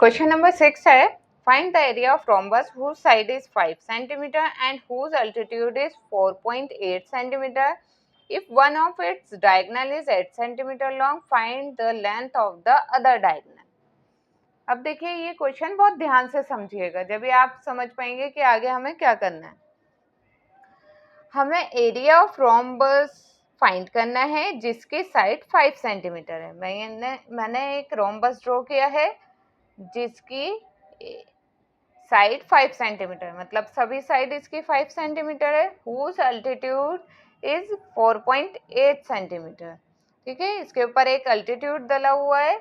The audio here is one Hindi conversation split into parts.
क्वेश्चन नंबर 6 है, find the area of rhombus whose side is 5 cm and whose altitude is 4.8 cm. If one of its diagonal is 8 cm long, find the length of the other diagonal. अब देखिए ये क्वेश्चन बहुत ध्यान से समझिएगा, जब भी आप समझ पाएंगे कि आगे हमें क्या करना है। हमें एरिया ऑफ रोम्बस फाइंड करना है जिसकी साइड 5 सेंटीमीटर है। मैंने एक रोम्बस ड्रॉ किया है जिसकी साइड 5 सेंटीमीटर, मतलब सभी साइड इसकी 5 सेंटीमीटर है। Whose altitude is 4.8 centimetre. ठीक है, इसके ऊपर एक अल्टीट्यूड डला हुआ है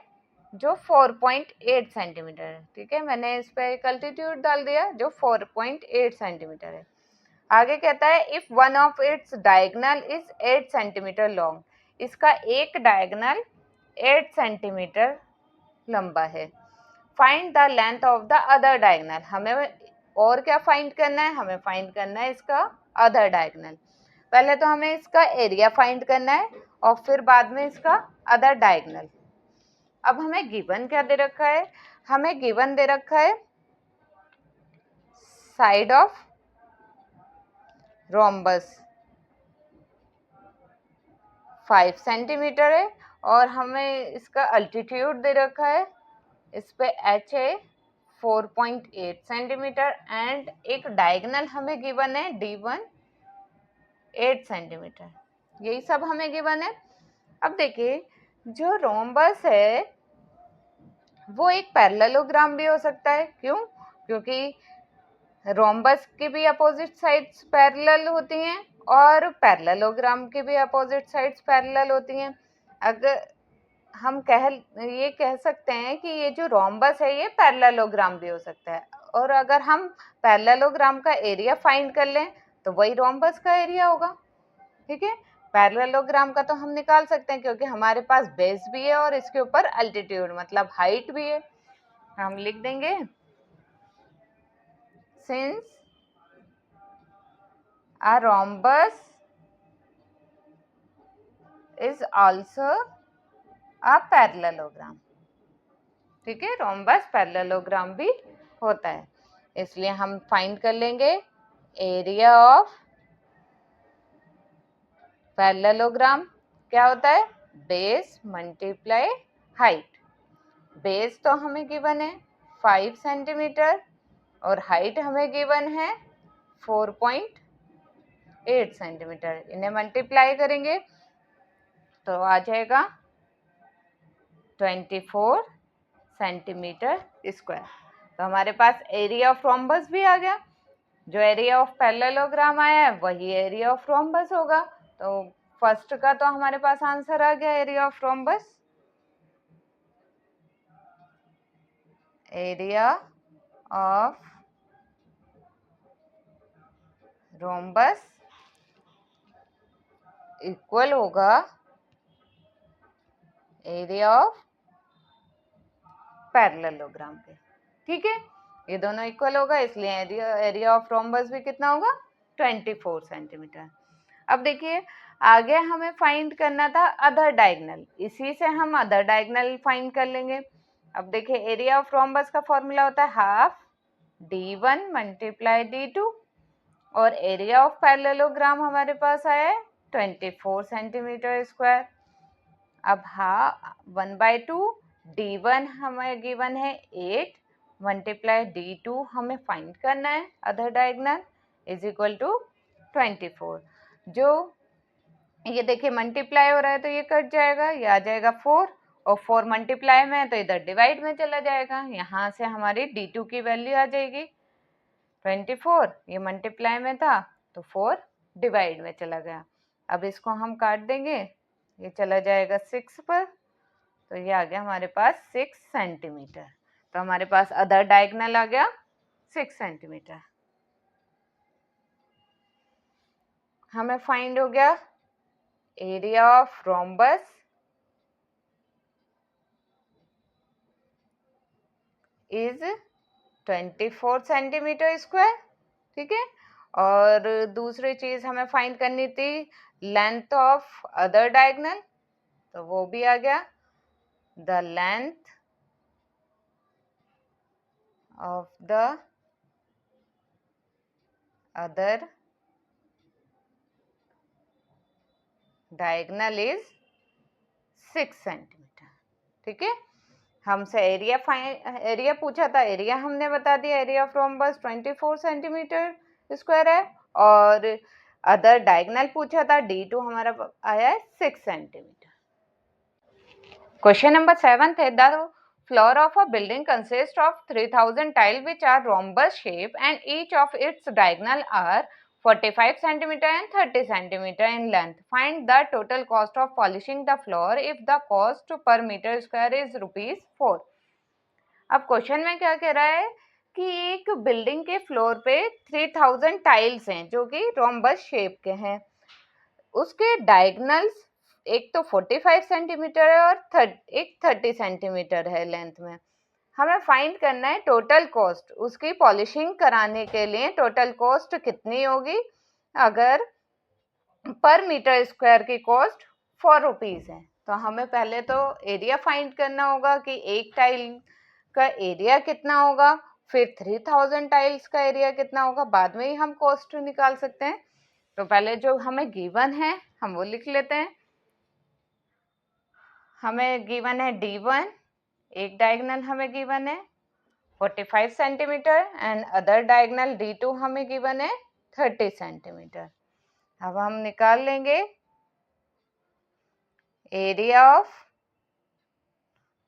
जो 4.8 सेंटीमीटर है। ठीक है, मैंने इस पर एक अल्टीट्यूड डाल दिया जो 4.8 सेंटीमीटर है। आगे कहता है if one of its diagonal is 8 centimetre long, इसका एक डायगोनल 8 सेंटीमीटर लंबा है। Find the length of the other diagonal. हमें और क्या फाइंड करना है? हमें फाइंड करना है इसका अदर डायगोनल। पहले तो हमें इसका एरिया फाइंड करना है और फिर बाद में इसका अदर डायगोनल। अब हमें गिवन क्या दे रखा है? हमें गिवन दे रखा है साइड ऑफ रोम्बस 5 सेंटीमीटर है और हमें इसका अल्टीट्यूड दे रखा है, इस पे h है 4.8 सेंटीमीटर एंड एक डायगोनल हमें गिवन है d1 8 सेंटीमीटर। यही सब हमें गिवन है। अब देखिए जो रोम्बस है वो एक पैरेललोग्राम भी हो सकता है। क्यों? क्योंकि रोम्बस की भी अपोजिट साइड्स पैरेलल होती हैं और पैरेललोग्राम की भी अपोजिट साइड्स पैरेलल होती हैं। अगर हम ये कह सकते हैं कि ये जो रोम्बस है ये पैरेललोग्राम भी हो सकता है, और अगर हम पैरेललोग्राम का एरिया फाइंड कर लें तो वही रोम्बस का एरिया होगा। ठीक है, पैरेललोग्राम का तो हम निकाल सकते हैं क्योंकि हमारे पास बेस भी है और इसके ऊपर अल्टीट्यूड मतलब हाइट भी है। हम लिख देंगे since a rhombus is also a parallelogram। ठीक है, रोम्बस पैरेललोग्राम भी होता है, इसलिए हम फाइंड कर लेंगे एरिया ऑफ पैरेललोग्राम क्या होता है? Base multiply height. बेस तो हमें गिवन है 5 सेंटीमीटर और हाइट हमें गिवन है 4.8 सेंटीमीटर। इन्हें मल्टीप्लाई करेंगे तो आ जाएगा 24 सेंटीमीटर स्क्वायर। तो हमारे पास एरिया ऑफ रोम्बस भी आ गया। जो एरिया ऑफ पैरेललोग्राम आया है वही एरिया ऑफ रोम्बस होगा। तो फर्स्ट का तो हमारे पास आंसर आ गया area of rhombus. Area of rhombus equal होगा एरिया ऑफ पैरेललोग्राम के। ठीक है, ये दोनों इक्वल होगा, इसलिए एरिया ऑफ रोम्बस भी कितना होगा? 24 सेंटीमीटर। अब देखिए आगे हमें फाइंड करना था अदर डायगोनल, इसी से हम अदर डायगोनल फाइंड कर लेंगे। अब देखिए एरिया ऑफ रोम्बस का फॉर्मूला होता है हाफ d1 मल्टीप्लाई d2 और एरिया ऑफ पैरेललोग्राम हमारे पास आया है 24 सेंटीमीटर स्क्वायर। अब 1/2 d1 हमें गिवन है 8 मल्टीप्लाई d2 हमें फाइंड करना है other diagonal is equal to 24। जो ये देखिए मल्टीप्लाई हो रहा है तो ये कट जाएगा, ये आ जाएगा 4 और 4 मल्टीप्लाई में है तो इधर डिवाइड में चला जाएगा। यहाँ से हमारी d2 की वैल्यू आ जाएगी 24, ये मल्टीप्लाई में था तो 4 डिवाइड में चला गया। अब इसको हम काट देंगे, ये चला जाएगा 6 पर, तो ये आ गया हमारे पास 6 सेंटीमीटर। तो हमारे पास अदर डायगोनल आ गया 6 सेंटीमीटर। हमें फाइंड हो गया area of rhombus is 24 centimetre square. ठीक है, और दूसरी चीज हमें फाइंड करनी थी लेंथ ऑफ अदर डायगोनल, तो वो भी आ गया the length of the other diagonal is 6 centimetre. ठीक है, हमसे एरिया पूछा था, एरिया हमने बता दिया, area of rhombus 24 centimetre square है, और अदर डायगोनल पूछा था, D2 हमारा आया है 6 सेंटीमीटर। क्वेश्चन नंबर 7 है, the floor of a building consists of 3000 tiles which are rhombus shape and each of its diagonal are 45 centimeter and 30 centimeter in length. Find the total cost of polishing the floor if the cost per meter square is ₹4. अब क्वेश्चन में क्या कह रहा है कि एक बिल्डिंग के फ्लोर पे 3000 टाइल्स हैं जो कि रोम्बस शेप के हैं, उसके डायगोनल्स एक तो 45 सेंटीमीटर है और एक 30 सेंटीमीटर है लेंथ में। हमें फाइंड करना है टोटल कॉस्ट, उसकी पॉलिशिंग कराने के लिए टोटल कॉस्ट कितनी होगी। अगर पर मीटर स्क्वायर की कॉस्ट ₹4 है तो हमें पहले तो एरिया फाइंड करना होगा कि एक टाइल का एरिया कितना होगा, फिर 3000 टाइल्स का एरिया कितना होगा, बाद में ही हम कॉस्ट निकाल सकते हैं। तो पहले जो हमें गिवन है हम वो लिख लेते हैं। हमें गिवन है D1, एक डायगोनल हमें गिवन है 45 centimetre and other diagonal D2 हमें गिवन है 30 सेंटीमीटर। अब हम निकाल लेंगे area of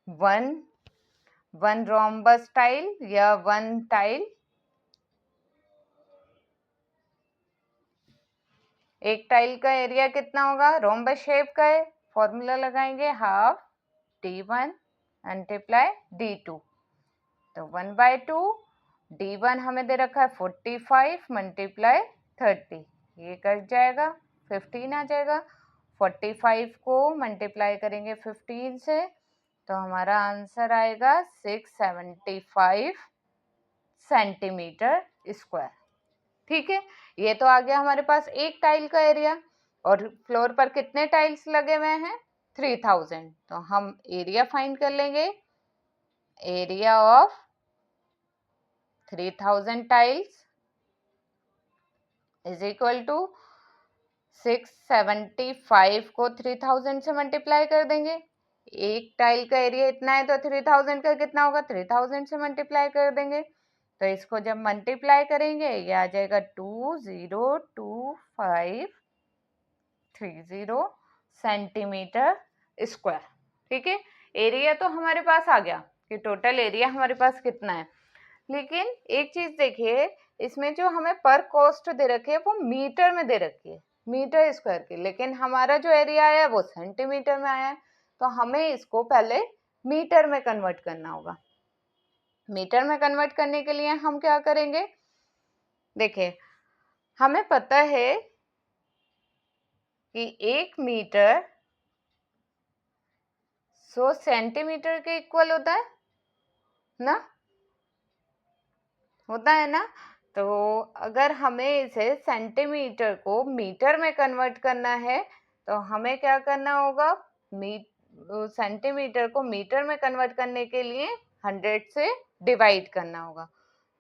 one rhombus tile या वन टाइल। एक टाइल का एरिया कितना होगा, रोम्बस शेप का है, फॉर्मूला लगाएंगे हाफ D1 मल्टीप्लाई D2, तो 1/2 D1 हमें दे रखा है 45 मल्टीप्लाई 30, ये कट जाएगा 15 आ जाएगा। 45 को मल्टीप्लाई करेंगे 15 से तो हमारा आंसर आएगा 675 सेंटीमीटर स्क्वायर। ठीक है, ये तो आ गया हमारे पास एक टाइल का एरिया, और फ्लोर पर कितने टाइल्स लगे हुए हैं 3000, तो हम एरिया फाइंड कर लेंगे। Area of 3000 tiles is equal to 675 को 3000 से मल्टीप्लाई कर देंगे। एक टाइल का एरिया इतना है तो 3000 का कितना होगा, 3000 से मल्टीप्लाई कर देंगे। तो इसको जब मल्टीप्लाई करेंगे ये आ जाएगा 202530 सेंटीमीटर स्क्वायर। ठीक है, एरिया तो हमारे पास आ गया कि टोटल एरिया हमारे पास कितना है, लेकिन एक चीज देखिए, इसमें जो हमें पर कॉस्ट दे रखी है वो मीटर में दे रखी है, मीटर स्क्वायर की, लेकिन हमारा जो एरिया आया है वो सेंटीमीटर में आया है, तो हमें इसको पहले मीटर में कन्वर्ट करना होगा। मीटर में कन्वर्ट करने के लिए हम क्या करेंगे, देखिए हमें पता है कि 1 मीटर 100 सेंटीमीटर के इक्वल होता है ना, होता है ना। तो अगर हमें इसे सेंटीमीटर को मीटर में कन्वर्ट करना है तो हमें क्या करना होगा, सेंटीमीटर को मीटर में कन्वर्ट करने के लिए 100 से डिवाइड करना होगा।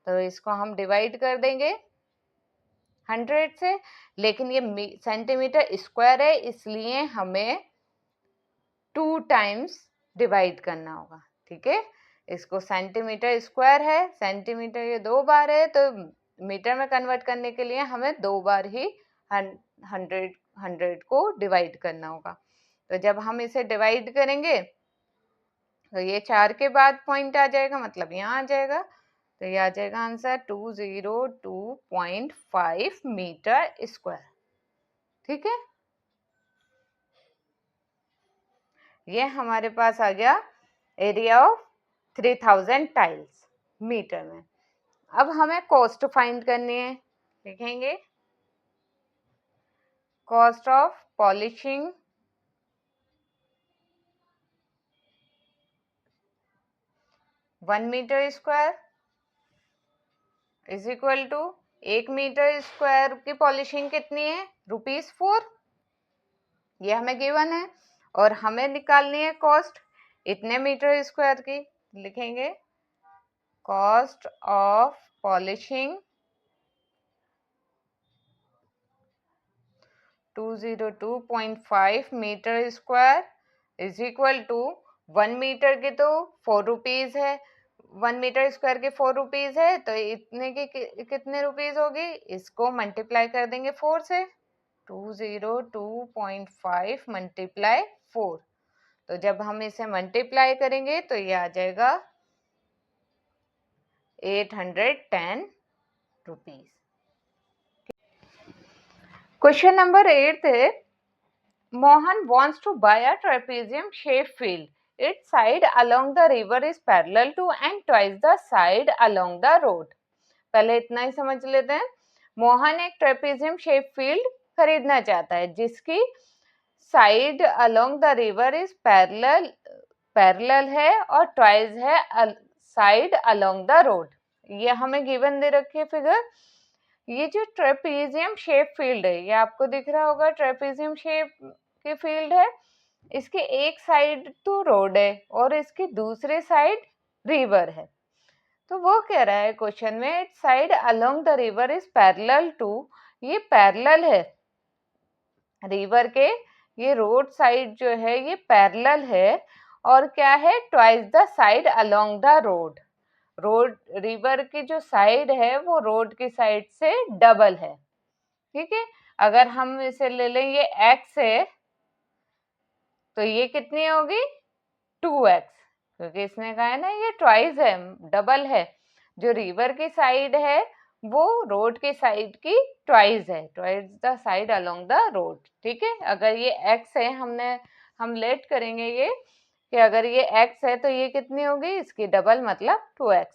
तो इसको हम डिवाइड कर देंगे 100 से, लेकिन ये सेंटीमीटर स्क्वायर है इसलिए हमें 2 टाइम्स डिवाइड करना होगा। ठीक है, इसको सेंटीमीटर स्क्वायर है, सेंटीमीटर ये 2 बार है, तो मीटर में कन्वर्ट करने के लिए हमें 2 बार ही 100 को डिवाइड करना होगा। तो जब हम इसे डिवाइड करेंगे तो ये 4 के बाद पॉइंट आ जाएगा, मतलब यहाँ आ जाएगा, तो ये आ जाएगा आंसर 202.5 मीटर स्क्वायर। ठीक है, ये हमारे पास आ गया एरिया ऑफ 3000 टाइल्स मीटर में। अब हमें कॉस्ट फाइंड करनी है, लिखेंगे cost of polishing 1 metre square is equal to 1 metre square की पॉलिशिंग कितनी है, ₹4, ये हमें गिवन है, और हमें निकालनी है कॉस्ट इतने मीटर स्क्वायर की। लिखेंगे cost of polishing 202.5 metre square is equal to 1 metre के तो 4 रुपीज है, 1 मीटर स्क्वायर के 4 रुपीज है, तो इतने की कितने रुपीज होगी, इसको मल्टीप्लाई कर देंगे 4 से, 202.5 मल्टीप्लाई 4, तो जब हम इसे मल्टीप्लाई करेंगे तो ये आ जाएगा 810 रुपीज। क्वेश्चन नंबर 8 है, Mohan wants to buy a trapezium shaped field. Its side along the river is parallel to and twice the side along the road. पहले इतना ही समझ लेते हैं। मोहन एक ट्रेपेजियम शेप फील्ड खरीदना चाहता है जिसकी side along the river is parallel है और ट्वाइस है साइड अलोंग द रोड। ये हमें गिवन दे रखी है फिगर। ये जो ट्रेपेजियम शेप फील्ड है, ये आपको दिख रहा होगा, ट्रेपेजियम शेप की फील्ड है, इसके एक साइड तो रोड है और इसकी दूसरे साइड रिवर है। तो वो कह रहा है क्वेश्चन में, it side along the river is parallel to, ये पैरेलल है रिवर के, ये रोड साइड जो है ये पैरेलल है, और क्या है, twice the side along the road, road river की जो साइड है वो रोड की साइड से डबल है। ठीक है, अगर हम इसे ले लें, ये x है तो ये कितनी होगी 2x, क्योंकि इसने कहा है ना ये ट्वाइस है, डबल है, जो रिवर की साइड है वो रोड की साइड की ट्वाइस है, twice the side along the road. ठीक है, अगर ये x है, हम लेट करेंगे ये कि अगर ये x है तो ये कितनी होगी, इसकी डबल मतलब 2x।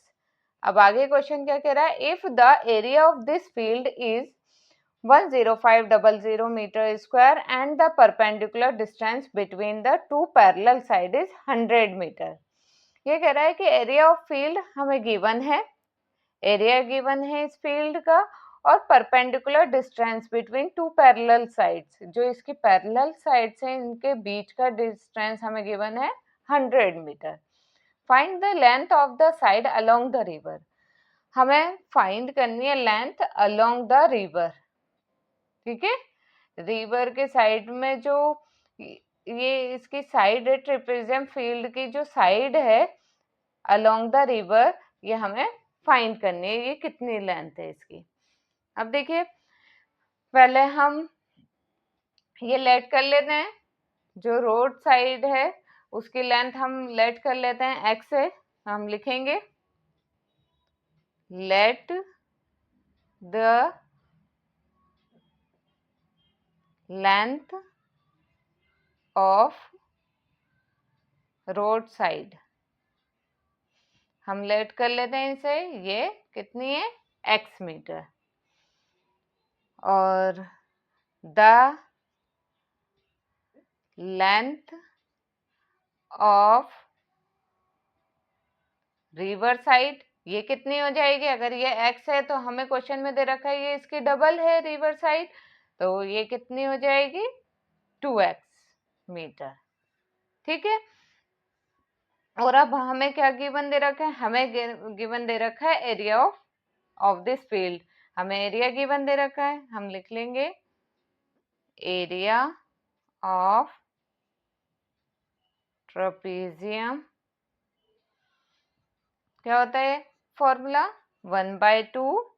अब आगे क्वेश्चन क्या कह रहा है, if the area of this field is 10500 meter square and the perpendicular distance between the two parallel sides is 100 meter। ये कह रहा है कि एरिया ऑफ फील्ड हमें गिवन है, एरिया गिवन है इस फील्ड का, और perpendicular distance between two parallel sides, जो इसकी पैरेलल साइड्स हैं इनके बीच का डिस्टेंस हमें गिवन है 100 metre. Find the length of the side along the river, हमें फाइंड करनी है लेंथ अलोंग द रिवर। ठीक है, रिवर के साइड में जो ये इसकी साइड है, ट्रेपेजियम फील्ड की जो साइड है अलोंग द रिवर, ये हमें फाइंड करनी है, ये कितनी लेंथ है इसकी। अब देखिए, पहले हम ये लेट कर लेते हैं, जो रोड साइड है उसकी लेंथ हम लेट कर लेते हैं x से, हम लिखेंगे let the length of road side, हम लेट कर लेते हैं इसे, ये कितनी है x मीटर, और the length of river side, ये कितनी हो जाएगी, अगर ये x है तो हमें क्वेश्चन में दे रखा है ये इसकी डबल है रिवर साइड, तो ये कितनी हो जाएगी 2x मीटर। ठीक है, और अब हमें क्या गिवन दे रखा है, हमें गिवन दे रखा है एरिया ऑफ दिस फील्ड, हमें एरिया गिवन दे रखा है, हम लिख लेंगे एरिया ऑफ ट्रेपेजियम, क्या होता है formula, 1/2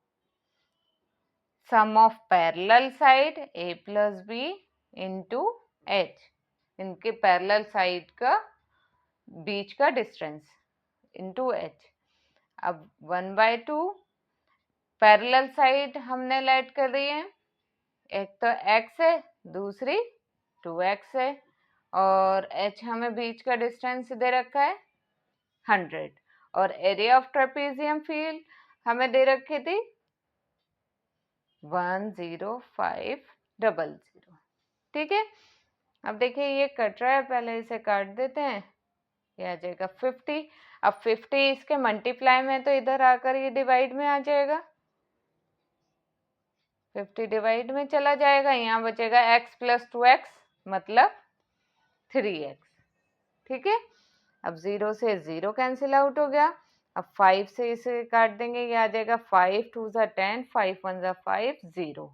sum of parallel side a plus B into h, इनके पैरेलल साइड का बीच का डिस्टेंस इंटू h। अब 1/2 पैरेलल साइड हमने लेट कर दी है, एक तो x है, दूसरी 2x है, और h हमें बीच का डिस्टेंस दे रखा है 100, और एरिया ऑफ ट्रेपेजियम फील्ड हमें दे रखी थी 10500। ठीक है, अब देखिए ये कट रहा है, पहले इसे काट देते हैं, ये आ जाएगा 50। अब 50 इसके मल्टीप्लाई में, तो इधर आकर ये डिवाइड में आ जाएगा, 50 डिवाइड में चला जाएगा, यहाँ बचेगा x प्लस 2x मतलब 3x। ठीक है, अब 0 से 0 कैंसिल आउट हो गया, अब 5 से इसे काट देंगे, ये आ जाएगा 5 2 ज़ा 10, 5 1 ज़ा 5, 0।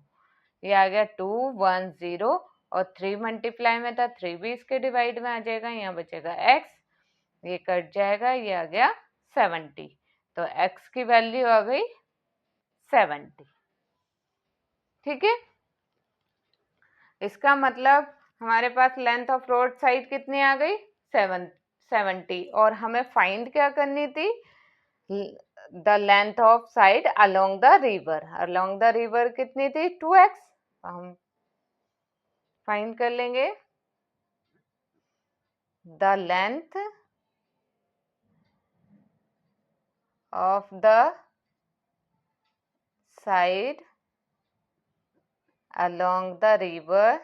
ये आ गया 2 1 0 और 3 मल्टीप्लाई में था, 3 भी इसके डिवाइड में आ जाएगा, यहाँ बचेगा x, ये कट जाएगा, ये आ गया 70। तो x की वैल्यू आ गई 70। ठीक है, इसका मतलब हमारे पास लेंथ ऑफ रोड साइड कितनी आ गई, 70। और हमें फाइंड क्या करनी थी, the length of side along the river. Along the river कितनी थी, 2x। हम फाइंड कर लेंगे the length of the side along the river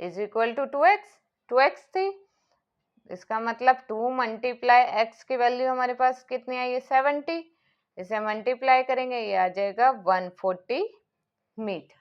is equal to 2x। 2x थी, इसका मतलब 2 मल्टीप्लाई x की वैल्यू हमारे पास कितनी आई है, 70। इसे मल्टीप्लाई करेंगे, ये आ जाएगा 140 मीटर।